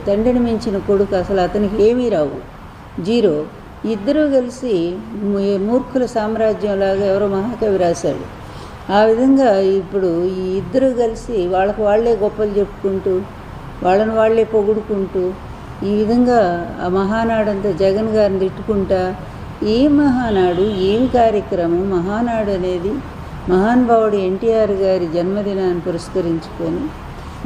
తండ్రిని మించిన కొడుకు అసలు అతనికి ఏమీ రావు, జీరో. ఇద్దరూ కలిసి మూర్ఖుల సామ్రాజ్యంలాగా ఎవరో మహాకవి రాశాడు. ఆ విధంగా ఇప్పుడు ఈ ఇద్దరు కలిసి వాళ్ళకు వాళ్ళే గొప్పలు చెప్పుకుంటూ వాళ్ళని వాళ్ళే పొగుడుకుంటూ ఈ విధంగా ఆ మహానాడంతా జగన్ గారిని తిట్టుకుంటా, ఏం మహానాడు, ఏం కార్యక్రమం. మహానాడు అనేది మహానుభావుడు ఎన్టీఆర్ గారి జన్మదినాన్ని పురస్కరించుకొని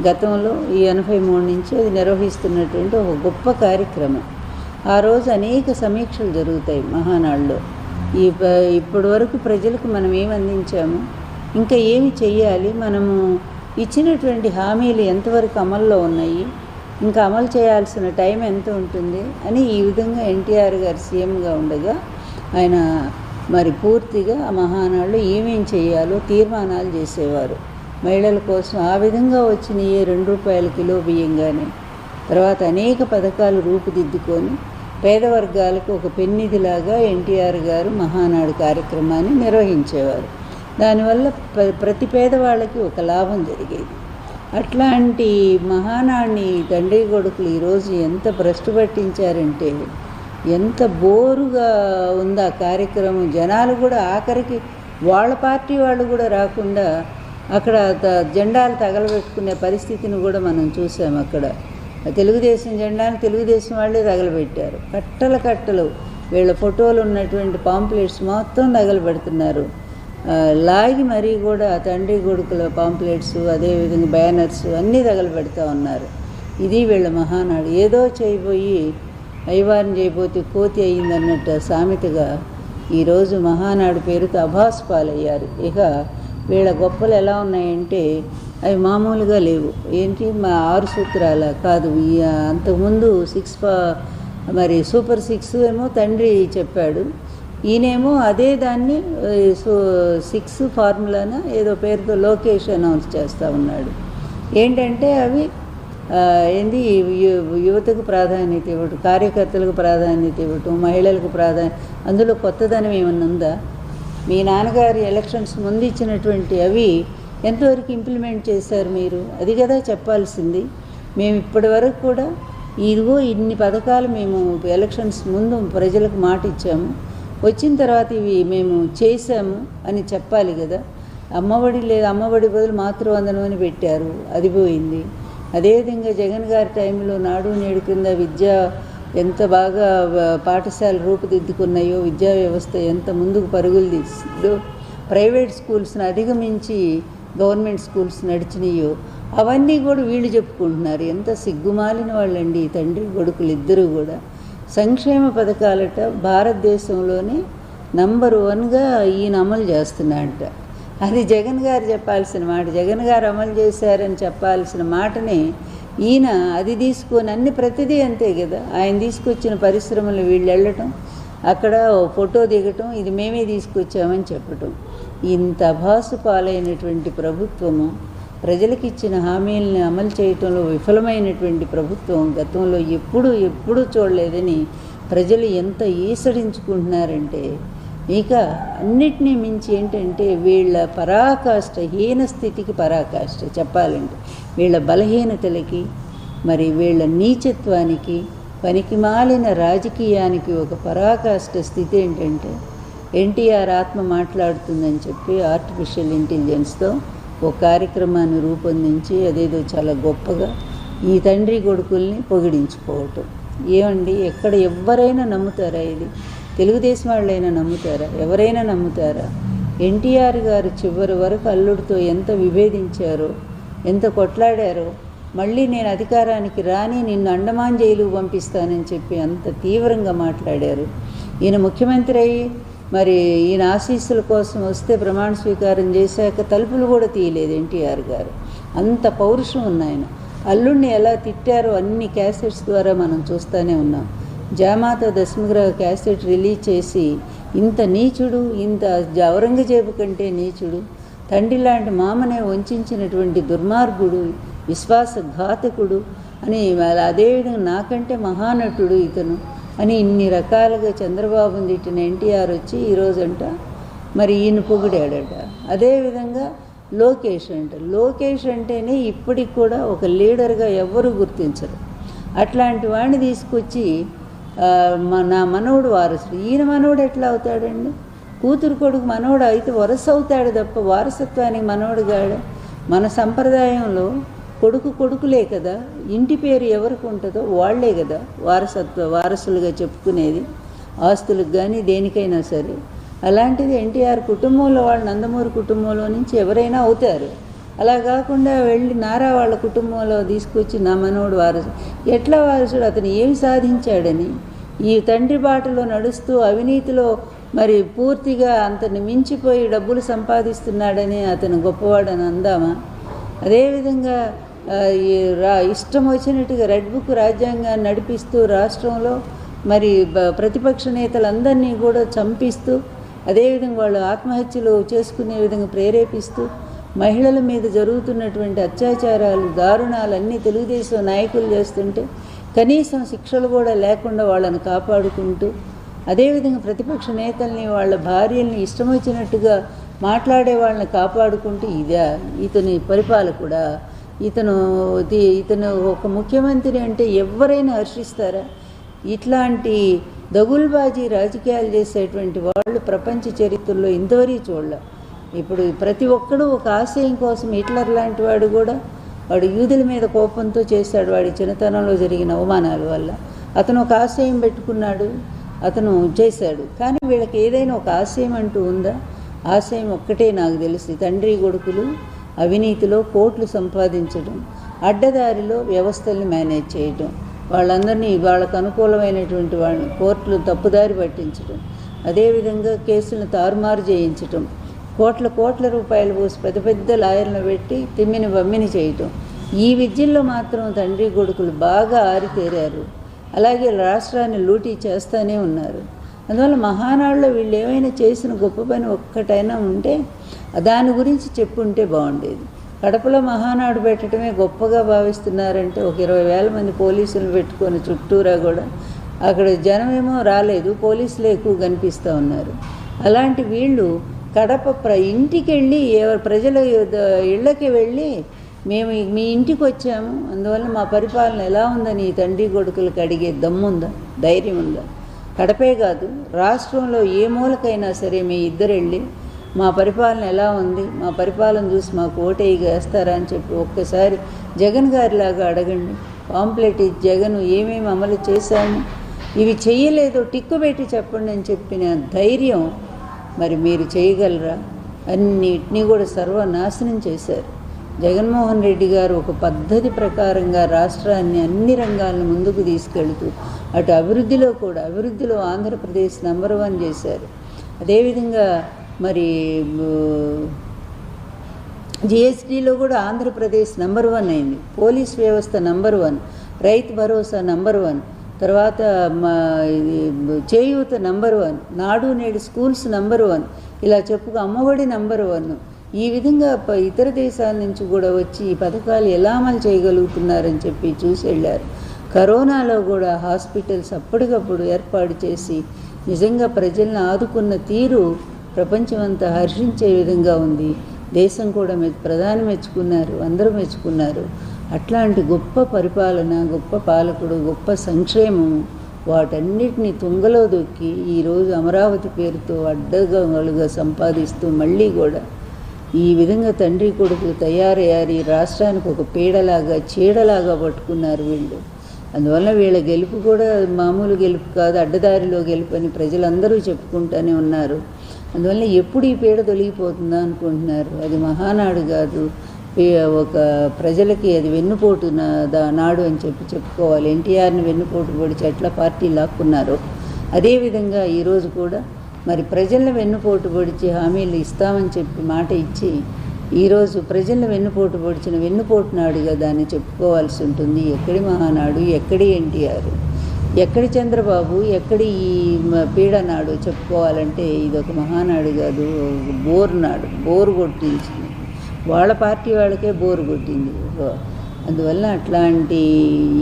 గతంలో ఈ 83 నుంచి అది నిర్వహిస్తున్నటువంటి ఒక గొప్ప కార్యక్రమం. ఆ రోజు అనేక సమీక్షలు జరుగుతాయి మహానాడులో. ఇప్పటి వరకు ప్రజలకు మనం ఏమి అందించాము, ఇంకా ఏమి చెయ్యాలి, మనము ఇచ్చినటువంటి హామీలు ఎంతవరకు అమల్లో ఉన్నాయి, ఇంకా అమలు చేయాల్సిన టైం ఎంత ఉంటుంది అని ఈ విధంగా ఎన్టీఆర్ గారు సీఎంగా ఉండగా ఆయన మరి పూర్తిగా ఆ మహానాడులో ఏమేం చేయాలో తీర్మానాలు చేసేవారు మహిళల కోసం. ఆ విధంగా వచ్చిన ఏ ₹2 కిలో బియ్యం కానీ తర్వాత అనేక పథకాలు రూపుదిద్దుకొని పేద వర్గాలకు ఒక పెన్నిధిలాగా ఎన్టీఆర్ గారు మహానాడు కార్యక్రమాన్ని నిర్వహించేవారు. దానివల్ల ప్రతి పేదవాళ్ళకి ఒక లాభం జరిగేది. అట్లాంటి మహానాడిని తండ్రి కొడుకులు ఈరోజు ఎంత భ్రష్టు పట్టించారంటే ఎంత బోరుగా ఉంది ఆ కార్యక్రమం. జనాలు కూడా ఆఖరికి వాళ్ళ పార్టీ వాళ్ళు కూడా రాకుండా అక్కడ జెండాలు తగలబెట్టుకునే పరిస్థితిని కూడా మనం చూసాం. అక్కడ తెలుగుదేశం జెండాను తెలుగుదేశం వాళ్ళే తగలబెట్టారు. కట్టలు వీళ్ళ ఫోటోలు ఉన్నటువంటి పాంప్లెట్స్ మొత్తం తగలబెడుతున్నారు. లాగి మరీ కూడా తండ్రి కొడుకుల పాంప్లెట్స్ అదేవిధంగా బ్యానర్స్ అన్నీ తగలబెడతా ఉన్నారు. ఇది వీళ్ళ మహానాడు. ఏదో చేయబోయి అయ్యవారిని చేయబోతే కోతి అయ్యిందన్నట్టు సామెతగా ఈరోజు మహానాడు పేరుతో అభాస్ పాలయ్యారు. ఇక వీళ్ళ గొప్పలు ఎలా ఉన్నాయంటే అవి మామూలుగా లేవు. ఏంటి మా 6 సూత్రాల కాదు, అంతకుముందు మరి సూపర్ 6 ఏమో తండ్రి చెప్పాడు, ఈయనేమో అదే దాన్ని 6 ఫార్ములాన ఏదో పేరుతో లోకేష్ అనౌన్స్ చేస్తూ ఉన్నాడు. ఏంటంటే అవి ఏంది యువతకు ప్రాధాన్యత ఇవ్వటం, కార్యకర్తలకు ప్రాధాన్యత ఇవ్వటం, మహిళలకు అందులో కొత్తదనం ఏమన్నా ఉందా? మీ నాన్నగారి ఎలక్షన్స్ ముందు ఇచ్చినటువంటి అవి ఎంతవరకు ఇంప్లిమెంట్ చేశారు మీరు? అది కదా చెప్పాల్సింది. మేము ఇప్పటి వరకు కూడా ఇదిగో ఇన్ని పథకాలు మేము ఎలక్షన్స్ ముందు ప్రజలకు మాట ఇచ్చాము, వచ్చిన తర్వాత ఇవి మేము చేశాము అని చెప్పాలి కదా. అమ్మఒడి లేదు, అమ్మఒడి బదులు మాతృవందనం అని పెట్టారు, అది పోయింది. అదేవిధంగా జగన్ గారి టైంలో నాడు నేడు కింద విద్య ఎంత బాగా పాఠశాలలు రూపుదిద్దుకున్నాయో, విద్యా వ్యవస్థ ఎంత ముందుకు పరుగులు తీసిందో, ప్రైవేట్ స్కూల్స్ని అధిగమించి గవర్నమెంట్ స్కూల్స్ నడిచినాయో అవన్నీ కూడా వీళ్ళు చెప్పుకుంటున్నారు. ఎంత సిగ్గుమాలిన వాళ్ళండి ఈ తండ్రి కొడుకులు ఇద్దరూ కూడా. సంక్షేమ పథకాలట భారతదేశంలోనే నంబర్ 1గా ఈయన అమలు చేస్తున్నాడట. అది జగన్ గారు చెప్పాల్సిన మాట. జగన్ గారు అమలు చేశారని చెప్పాల్సిన మాటని ఈయన అది తీసుకొని అన్ని ప్రతిదీ అంతే కదా. ఆయన తీసుకొచ్చిన పరిశ్రమలు వీళ్ళు వెళ్ళటం, అక్కడ ఫోటో దిగటం, ఇది మేమే తీసుకొచ్చామని చెప్పటం. ఇంత అభాసు పాలైనటువంటి ప్రభుత్వము, ప్రజలకు ఇచ్చిన హామీలను అమలు చేయటంలో విఫలమైనటువంటి ప్రభుత్వం గతంలో ఎప్పుడూ చూడలేదని ప్రజలు ఎంత ఈసడించుకుంటున్నారంటే, ఇక అన్నిటినీ మించి ఏంటంటే వీళ్ళ పరాకాష్ట, హీన స్థితికి పరాకాష్ట చెప్పాలంటే, వీళ్ళ బలహీనతలకి మరి వీళ్ళ నీచత్వానికి పనికిమాలిన రాజకీయానికి ఒక పరాకాష్ట స్థితి ఏంటంటే ఎన్టీఆర్ ఆత్మ మాట్లాడుతుందని చెప్పి ఆర్టిఫిషియల్ ఇంటెలిజెన్స్తో ఒక కార్యక్రమాన్ని రూపొందించి అదేదో చాలా గొప్పగా ఈ తండ్రి కొడుకుల్ని పొగిడించుకోవటం. ఏమండి, ఎక్కడ ఎవరైనా నమ్ముతారా? ఇది తెలుగుదేశం వాళ్ళైనా నమ్ముతారా? ఎవరైనా నమ్ముతారా? ఎన్టీఆర్ గారు చివరి వరకు అల్లుడితో ఎంత విభేదించారో, ఎంత కొట్లాడారో, మళ్ళీ నేను అధికారానికి రాని నిన్ను అండమాన్ జైలుకు పంపిస్తానని చెప్పి అంత తీవ్రంగా మాట్లాడారు. ఈయన ముఖ్యమంత్రి అయ్యి మరి ఈయన ఆశీస్సుల కోసం వస్తే ప్రమాణ స్వీకారం చేశాక తలుపులు కూడా తీయలేదు ఎన్టీఆర్ గారు. అంత పౌరుషం ఉన్నాయన. అల్లుడిని ఎలా తిట్టారో అన్ని క్యాసెట్స్ ద్వారా మనం చూస్తూనే ఉన్నాం. జామాత దశమగ్రహ క్యాసెట్ రిలీజ్ చేసి ఇంత నీచుడు, ఇంత ఔరంగజేబు కంటే నీచుడు, తండ్రి లాంటి మామనే వంచినటువంటి దుర్మార్గుడు, విశ్వాసఘాతకుడు అని, అదేవిధంగా నాకంటే మహానటుడు ఇతను అని ఇన్ని రకాలుగా చంద్రబాబుని తిట్టిన ఎన్టీఆర్ వచ్చి ఈరోజంట మరి ఈయన పొగిడాడట. అదేవిధంగా లోకేష్ అంటేనే ఇప్పటికి కూడా ఒక లీడర్గా ఎవ్వరూ గుర్తించరు. అట్లాంటి వాడిని తీసుకొచ్చి నా మనవడు వారసుడు, ఈయన మనవడు ఎట్లా అవుతాడండి? కూతురు కొడుకు మనవడు అయితే వరస అవుతాడు తప్ప వారసత్వానికి మనవడు కాడు. మన సంప్రదాయంలో కొడుకులే కదా, ఇంటి పేరు ఎవరికి ఉంటుందో వాళ్లే కదా వారసులుగా చెప్పుకునేది, ఆస్తులకు కానీ దేనికైనా సరే. అలాంటిది ఎన్టీఆర్ కుటుంబంలో వాళ్ళు నందమూరి కుటుంబంలో నుంచి ఎవరైనా అవుతారు. అలా కాకుండా వెళ్ళి నారా వాళ్ళ కుటుంబంలో తీసుకొచ్చి నా మనవడు వారసుడు, ఎట్లా వారసుడు? అతను ఏమి సాధించాడని ఈ తండ్రి బాటలో నడుస్తూ అవినీతిలో మరి పూర్తిగా అంతని మించిపోయి డబ్బులు సంపాదిస్తున్నాడని అతను గొప్పవాడని అందామా? అదేవిధంగా ఇష్టం వచ్చినట్టుగా రెడ్ బుక్ రాజ్యాంగాన్ని నడిపిస్తూ రాష్ట్రంలో మరి ప్రతిపక్ష నేతలందరినీ కూడా చంపిస్తూ, అదేవిధంగా వాళ్ళు ఆత్మహత్యలు చేసుకునే విధంగా ప్రేరేపిస్తూ, మహిళల మీద జరుగుతున్నటువంటి అత్యాచారాలు దారుణాలన్నీ తెలుగుదేశం నాయకులు చేస్తుంటే కనీసం శిక్షలు కూడా లేకుండా వాళ్ళని కాపాడుకుంటూ, అదేవిధంగా ప్రతిపక్ష నేతల్ని వాళ్ళ భార్యల్ని ఇష్టం వచ్చినట్టుగా మాట్లాడే వాళ్ళని కాపాడుకుంటూ, ఇతని పరిపాలకుడా? ఇతను ఒక ముఖ్యమంత్రి అంటే ఎవరైనా హర్షిస్తారా? ఇట్లాంటి దగుల్బాజీ రాజకీయాలు చేసేటువంటి వాళ్ళు ప్రపంచ చరిత్రలో ఇంతవరకు చూడలే. ఇప్పుడు ప్రతి ఒక్కడూ ఒక ఆశయం కోసం, హిట్లర్ లాంటి వాడు కూడా వాడు యూదుల మీద కోపంతో చేశాడు, వాడి చిన్నతనంలో జరిగిన అవమానాల వల్ల. అతను ఒక ఆశయం పెట్టుకున్నాడు, అతను చేశాడు. కానీ వీళ్ళకి ఏదైనా ఒక ఆశయం అంటూ ఉందా? ఆశయం ఒక్కటే నాకు తెలిసి, తండ్రి కొడుకులు అవినీతిలో కోట్లు సంపాదించడం, అడ్డదారిలో వ్యవస్థల్ని మేనేజ్ చేయటం, వాళ్ళందరినీ వాళ్ళకు అనుకూలమైనటువంటి వాళ్ళని కోర్టులు తప్పుదారి పట్టించడం, అదేవిధంగా కేసులను తారుమారు చేయించటం, కోట్ల రూపాయలు పోసి పెద్ద పెద్ద లాయర్లను పెట్టి తిమ్మిని బమ్మిని చేయటం. ఈ విద్యల్లో మాత్రం తండ్రి కొడుకులు బాగా ఆరితేరారు. అలాగే రాష్ట్రాన్ని లూటీ చేస్తూనే ఉన్నారు. అందువల్ల మహానాడులో వీళ్ళు ఏమైనా చేసిన గొప్ప పని ఒక్కటైనా ఉంటే దాని గురించి చెప్పుంటే బాగుండేది. కడపలో మహానాడు పెట్టడమే గొప్పగా భావిస్తున్నారంటే ఒక 20,000 మంది పోలీసులు పెట్టుకొని చుట్టూరా కూడా అక్కడ జనమేమో రాలేదు, పోలీసులే ఎక్కువ కనిపిస్తూ ఉన్నారు. అలాంటి వీళ్ళు కడప ఇంటికి వెళ్ళి ప్రజల ఇళ్ళకి వెళ్ళి మేము మీ ఇంటికి వచ్చాము, అందువల్ల మా పరిపాలన ఎలా ఉందని ఈ తండ్రి కొడుకులకు అడిగే దమ్ముందా, ధైర్యం ఉందా? కడపే కాదు, రాష్ట్రంలో ఏ మూలకైనా సరే మీ ఇద్దరు వెళ్ళి మా పరిపాలన ఎలా ఉంది, మా పరిపాలన చూసి మాకు ఓటేయిగా వేస్తారా అని చెప్పి ఒక్కసారి జగన్ గారిలాగా అడగండి. పాంప్లెట్ ఇచ్చి జగన్ ఏమేమి అమలు చేశాము, ఇవి చెయ్యలేదో టిక్కు పెట్టి చెప్పండి అని చెప్పిన ధైర్యం మరి మీరు చేయగలరా? అన్నిటినీ కూడా సర్వనాశనం చేశారు. జగన్మోహన్ రెడ్డి గారు ఒక పద్ధతి ప్రకారంగా రాష్ట్రాన్ని అన్ని రంగాలను ముందుకు తీసుకెళ్తూ అటు అభివృద్ధిలో ఆంధ్రప్రదేశ్ నంబర్ 1 చేశారు. అదేవిధంగా మరి జిఎస్టీలో కూడా ఆంధ్రప్రదేశ్ నంబర్ 1 అయింది, పోలీస్ వ్యవస్థ నంబర్ 1, రైతు భరోసా నంబర్ 1, తర్వాత చేయూత నంబర్ 1, నాడు నేడు స్కూల్స్ నంబర్ 1, ఇలా చెప్పుకు అమ్మఒడి నంబర్ 1. ఈ విధంగా ఇతర దేశాల నుంచి కూడా వచ్చి ఈ పథకాలు ఎలా అమలు చేయగలుగుతున్నారని చెప్పి చూసి వెళ్ళారు. కరోనాలో కూడా హాస్పిటల్స్ అప్పటికప్పుడు ఏర్పాటు చేసి నిజంగా ప్రజలను ఆదుకున్న తీరు ప్రపంచమంతా హర్షించే విధంగా ఉంది. దేశం కూడా ప్రధాని మెచ్చుకున్నారు, అందరూ మెచ్చుకున్నారు. అట్లాంటి గొప్ప పరిపాలన, గొప్ప పాలకుడు, గొప్ప సంక్షేమము, వాటన్నిటిని తుంగలో దొక్కి ఈరోజు అమరావతి పేరుతో అడ్డగలుగా సంపాదిస్తూ మళ్ళీ కూడా ఈ విధంగా తండ్రి కొడుకులు తయారయ్యారు. ఈ రాష్ట్రానికి ఒక పీడలాగా చీడలాగా పట్టుకున్నారు వీళ్ళు. అందువల్ల వీళ్ళ గెలుపు కూడా మామూలు గెలుపు కాదు, అడ్డదారిలో గెలుపు అని ప్రజలందరూ చెప్పుకుంటూనే ఉన్నారు. అందువల్ల ఎప్పుడు ఈ పీడ తొలగిపోతుందా అనుకుంటున్నారు. అది మహానాడు కాదు, ఒక ప్రజలకి అది వెన్నుపోటు నాడు అని చెప్పుకోవాలి. ఎన్టీఆర్ని వెన్నుపోటు పొడిచి ఎట్లా పార్టీ లాక్కున్నారో అదేవిధంగా ఈరోజు కూడా మరి ప్రజలను వెన్నుపోటు పొడిచి హామీలు ఇస్తామని చెప్పి మాట ఇచ్చి ఈరోజు ప్రజలను వెన్నుపోటు పొడిచిన వెన్నుపోటు నాడుగా దాన్ని చెప్పుకోవాల్సి ఉంటుంది. ఎక్కడి మహానాడు, ఎక్కడి ఎన్టీఆర్, ఎక్కడి చంద్రబాబు, ఎక్కడి ఈ పీడనాడు చెప్పుకోవాలంటే ఇదొక మహానాడు కాదు, బోరు కొట్టించింది. వాళ్ళ పార్టీ వాళ్ళకే బోరు కొట్టింది. అందువల్ల అట్లాంటి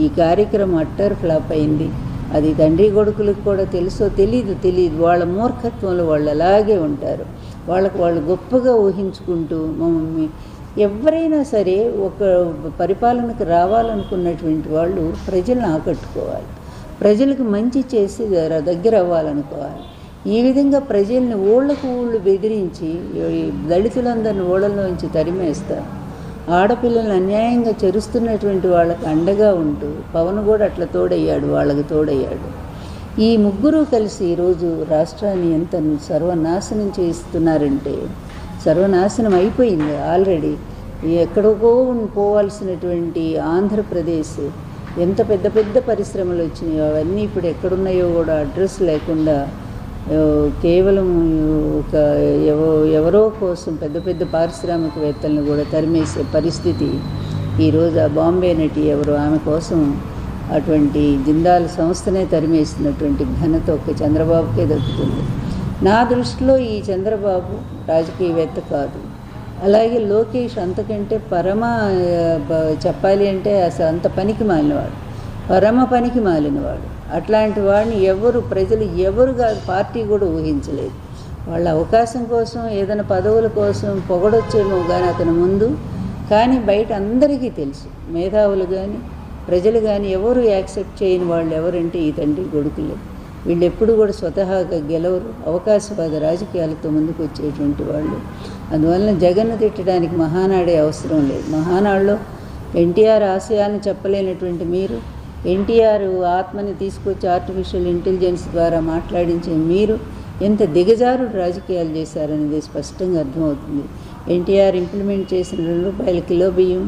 ఈ కార్యక్రమం అట్టర్ ఫ్లాప్ అయింది. అది తండ్రి కొడుకులకు కూడా తెలుసో తెలియదు. వాళ్ళ మూర్ఖత్వంలో వాళ్ళు అలాగే ఉంటారు. వాళ్ళు గొప్పగా ఊహించుకుంటూ ఎవరైనా సరే ఒక పరిపాలనకు రావాలనుకున్నటువంటి వాళ్ళు ప్రజలను ఆకట్టుకోవాలి, ప్రజలకు మంచి చేసి దగ్గర అవ్వాలనుకోవాలి. ఈ విధంగా ప్రజల్ని ఊళ్ళకు ఊళ్ళు బెదిరించి దళితులందరిని ఊళ్ళలోంచి తరిమేస్తారు. ఆడపిల్లల్ని అన్యాయంగా చెరుస్తున్నటువంటి వాళ్ళకి అండగా ఉంటూ పవన్ కూడా అట్లా తోడయ్యాడు, వాళ్ళకి తోడయ్యాడు. ఈ ముగ్గురు కలిసి ఈరోజు రాష్ట్రాన్ని ఎంత సర్వనాశనం చేస్తున్నారంటే, సర్వనాశనం అయిపోయింది ఆల్రెడీ. ఎక్కడికో పోవాల్సినటువంటి ఆంధ్రప్రదేశ్ ఎంత పెద్ద పెద్ద పరిశ్రమలు వచ్చినాయో అవన్నీ ఇప్పుడు ఎక్కడున్నాయో కూడా అడ్రస్ లేకుండా కేవలం ఒక ఎవరో కోసం పెద్ద పెద్ద పారిశ్రామికవేత్తలను కూడా తరిమేసే పరిస్థితి ఈరోజు. ఆ బాంబే నటి ఎవరు, ఆమె కోసం అటువంటి జిందాల్ సంస్థనే తరిమేసినటువంటి ఘనత ఒక చంద్రబాబుకే దక్కుతుంది. నా దృష్టిలో ఈ చంద్రబాబు రాజకీయవేత్త కాదు. అలాగే లోకేష్ అంతకంటే చెప్పాలి అంటే అసలు అంత పనికి మాలినవాడు, పరమ పనికి మాలినవాడు. అట్లాంటి వాడిని ప్రజలు ఎవరు కాదు, పార్టీ కూడా ఊహించలేదు. వాళ్ళ అవకాశం కోసం, ఏదైనా పదవుల కోసం పొగడొచ్చేమో కానీ అతని ముందు. కానీ బయట అందరికీ తెలుసు, మేధావులు కానీ ప్రజలు కానీ ఎవరు యాక్సెప్ట్ చేయని వాళ్ళు ఎవరంటే ఈ తండ్రి కొడుకులే. వీళ్ళు ఎప్పుడు కూడా స్వతహాగా గెలవరు, అవకాశవాద రాజకీయాలతో ముందుకు వచ్చేటువంటి వాళ్ళు. అందువలన జగన్ తిట్టడానికి మహానాడే అవసరం లేదు. మహానాడులో ఎన్టీఆర్ ఆశయాలను చెప్పలేనటువంటి మీరు, ఎన్టీఆర్ ఆత్మని తీసుకొచ్చి ఆర్టిఫిషియల్ ఇంటెలిజెన్స్ ద్వారా మాట్లాడించే మీరు ఎంత దిగజారుడు రాజకీయాలు చేశారనేది స్పష్టంగా అర్థమవుతుంది. ఎన్టీఆర్ ఇంప్లిమెంట్ చేసిన ₹2 కిలో బియ్యం,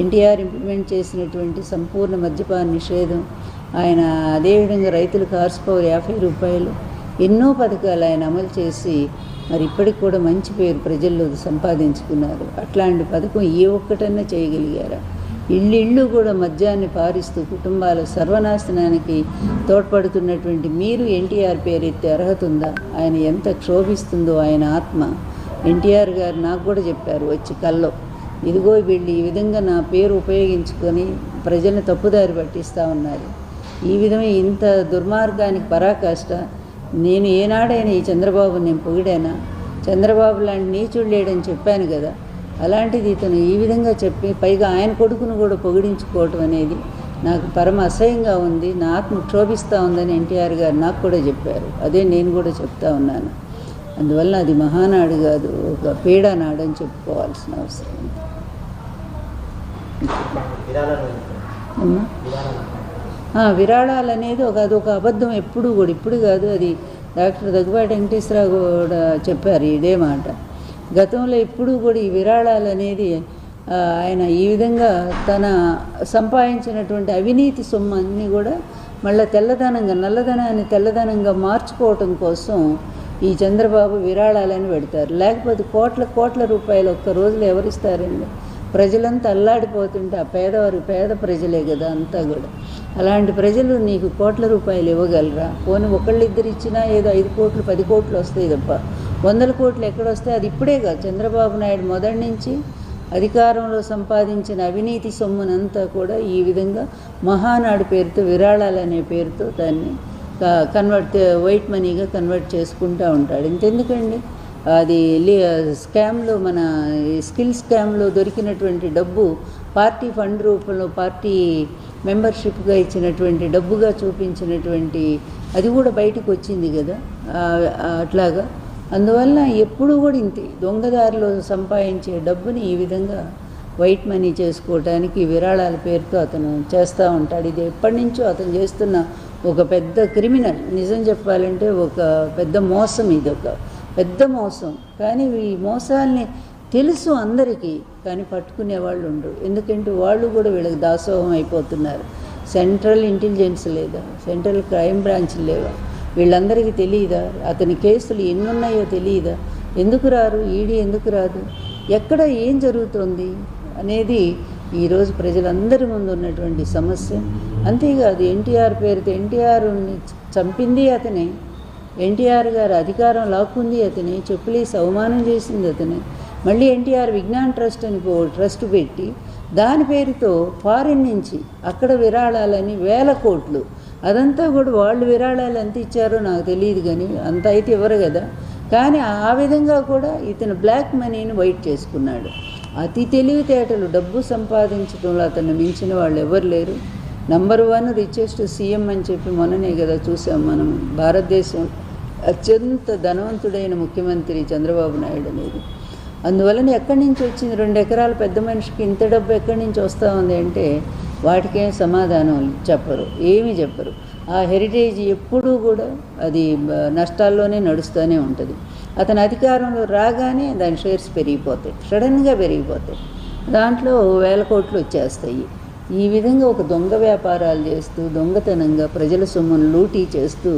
ఎన్టీఆర్ ఇంప్లిమెంట్ చేసినటువంటి సంపూర్ణ మద్యపాన నిషేధం, ఆయన అదేవిధంగా రైతులకు హార్స్ పవర్ ₹50, ఎన్నో పథకాలు ఆయన అమలు చేసి మరి ఇప్పటికి కూడా మంచి పేరు ప్రజల్లో సంపాదించుకున్నారు. అట్లాంటి పథకం ఏ ఒక్కటన్నా చేయగలిగారా? ఇళ్ళు కూడా మద్యాన్ని పారిస్తూ కుటుంబాల సర్వనాశనానికి తోడ్పడుతున్నటువంటి మీరు ఎన్టీఆర్ పేరు ఎత్తే అర్హత ఉందా? ఆయన ఎంత క్షోభిస్తుందో ఆయన ఆత్మ. ఎన్టీఆర్ గారు నాకు కూడా చెప్పారు వచ్చి కల్లో, ఇదిగో వీళ్ళు ఈ విధంగా నా పేరు ఉపయోగించుకొని ప్రజలను తప్పుదారి పట్టిస్తూ ఉన్నారు. ఈ విధమైన ఇంత దుర్మార్గానికి పరాకాష్ట. నేను ఏనాడైనా ఈ చంద్రబాబుని నేను పొగిడానా? చంద్రబాబు లాంటి నీచుడు లేడని చెప్పాను కదా. అలాంటిది ఇతను ఈ విధంగా చెప్పి పైగా ఆయన కొడుకును కూడా పొగిడించుకోవటం అనేది నాకు పరమ అసహ్యంగా ఉంది. నా ఆత్మ క్షోభిస్తూ ఉందని ఎన్టీఆర్ గారు నాకు కూడా చెప్పారు. అదే నేను కూడా చెప్తా ఉన్నాను. అందువల్ల అది మహానాడు కాదు, ఒక పీడానాడు అని చెప్పుకోవాల్సిన అవసరం ఉంది. విరాళాలు అనేది అదొక అబద్ధం ఎప్పుడు కూడా, ఇప్పుడు కాదు. అది డాక్టర్ దగ్గుబాటి వెంకటేశ్వరరావు కూడా చెప్పారు ఇదే మాట. గతంలో ఇప్పుడు కూడా ఈ విరాళాలు అనేది ఆయన ఈ విధంగా తన సంపాదించినటువంటి అవినీతి సొమ్ము అన్నీ కూడా మళ్ళీ నల్లధనాన్ని తెల్లధనంగా మార్చుకోవటం కోసం ఈ చంద్రబాబు విరాళాలని పెడతారు. లేకపోతే కోట్ల రూపాయలు ఒక్క రోజులో ఎవరిస్తారండి? ప్రజలంతా అల్లాడిపోతుంటే ఆ పేద ప్రజలే కదా అంతా కూడా. అలాంటి ప్రజలు నీకు కోట్ల రూపాయలు ఇవ్వగలరా? పోనీ ఒకళ్ళిద్దరు ఇచ్చినా ఏదో 5 కోట్లు 10 కోట్లు వస్తాయి తప్ప 100 కోట్లు ఎక్కడొస్తాయి? అది ఇప్పుడే కాదు, చంద్రబాబు నాయుడు మొదటి నుంచి అధికారంలో సంపాదించిన అవినీతి సొమ్మునంతా కూడా ఈ విధంగా మహానాడు పేరుతో, విరాళాలనే పేరుతో దాన్ని వైట్ మనీగా కన్వర్ట్ చేసుకుంటూ ఉంటాడు. ఇంతెందుకండి, అది స్కామ్లో, మన స్కిల్ స్కామ్లో దొరికినటువంటి డబ్బు పార్టీ ఫండ్ రూపంలో పార్టీ మెంబర్షిప్గా ఇచ్చినటువంటి డబ్బుగా చూపించినటువంటి అది కూడా బయటకు వచ్చింది కదా అట్లాగా. అందువల్ల ఎప్పుడు కూడా ఇంతే దొంగదారిలో సంపాదించే డబ్బుని ఈ విధంగా వైట్ మనీ చేసుకోవటానికి విరాళాల పేరుతో అతను చేస్తూ ఉంటాడు. ఇది ఎప్పటి నుంచో అతను చేస్తున్న ఒక పెద్ద క్రిమినల్. నిజం చెప్పాలంటే ఒక పెద్ద మోసం, ఇదొక పెద్ద మోసం. కానీ ఈ మోసాల్ని తెలుసు అందరికీ, కానీ పట్టుకునే వాళ్ళు ఉండరు. ఎందుకంటే వాళ్ళు కూడా వీళ్ళకి దాసోహం అయిపోతున్నారు. సెంట్రల్ ఇంటెలిజెన్స్ లేదా, సెంట్రల్ క్రైమ్ బ్రాంచ్ లేవా? వీళ్ళందరికీ తెలియదా? అతని కేసులు ఎన్నున్నాయో తెలియదా? ఎందుకు రారు? ఈడీ ఎందుకు రాదు? ఎక్కడ ఏం జరుగుతుంది అనేది ఈరోజు ప్రజలందరి ముందు ఉన్నటువంటి సమస్య. అంతేకాదు, ఎన్టీఆర్ పేరుతో ఎన్టీఆర్ని చంపింది అతనే, ఎన్టీఆర్ గారు అధికారం లాక్కుంది అతనే, చెప్పులేసి అవమానం చేసింది అతనే. మళ్ళీ ఎన్టీఆర్ విజ్ఞాన్ ట్రస్ట్ అని ట్రస్ట్ పెట్టి దాని పేరుతో ఫారిన్ నుంచి అక్కడ విరాళాలని 1000 కోట్లు, అదంతా కూడా వాళ్ళు విరాళాలు ఎంత ఇచ్చారో నాకు తెలియదు, కానీ అంత అయితే ఇవ్వరు కదా. కానీ ఆ విధంగా కూడా ఇతను బ్లాక్ మనీని వైట్ చేసుకున్నాడు. అతి తెలివితేటలు, డబ్బు సంపాదించడంలో అతన్ని మించిన వాళ్ళు ఎవరు లేరు. నంబర్ 1 రిచెస్ట్ సీఎం అని చెప్పి మొన్ననే కదా చూసాం మనం. భారతదేశం అత్యంత ధనవంతుడైన ముఖ్యమంత్రి చంద్రబాబు నాయుడు అనేది. అందువలన ఎక్కడి నుంచి వచ్చింది 2 ఎకరాల పెద్ద మనిషికి ఇంత డబ్బు ఎక్కడి నుంచి వస్తూ ఉంది అంటే వాటికేం సమాధానం చెప్పరు, ఏమీ చెప్పరు. ఆ హెరిటేజ్ ఎప్పుడూ కూడా అది నష్టాల్లోనే నడుస్తూనే ఉంటుంది. అతను అధికారంలో రాగానే దాని షేర్స్ పెరిగిపోతాయి, సడన్గా పెరిగిపోతాయి. దాంట్లో 1000 కోట్లు వచ్చేస్తాయి. ఈ విధంగా ఒక దొంగ వ్యాపారాలు చేస్తూ దొంగతనంగా ప్రజల సొమ్మును లూటీ చేస్తూ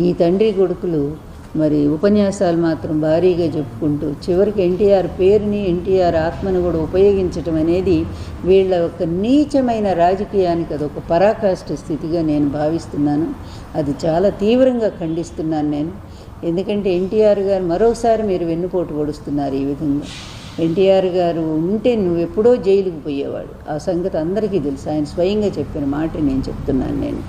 ఈ తండ్రి కొడుకులు మరి ఉపన్యాసాలు మాత్రం భారీగా చెప్పుకుంటూ చివరికి ఎన్టీఆర్ పేరుని, ఎన్టీఆర్ ఆత్మను కూడా ఉపయోగించటం అనేది వీళ్ళ యొక్క నీచమైన రాజకీయానికి అదొక పరాకాష్ఠ స్థితిగా నేను భావిస్తున్నాను. అది చాలా తీవ్రంగా ఖండిస్తున్నాను నేను. ఎందుకంటే ఎన్టీఆర్ గారు మరోసారి మీరు వెన్నుపోటు పొడుస్తున్నారు ఈ విధంగా. ఎన్టీఆర్ గారు ఉంటే నువ్వు ఎప్పుడో జైలుకు పోయేవాడు. ఆ సంగతి అందరికీ తెలుసు. ఆయన స్వయంగా చెప్పిన మాట నేను చెప్తున్నాను నేను.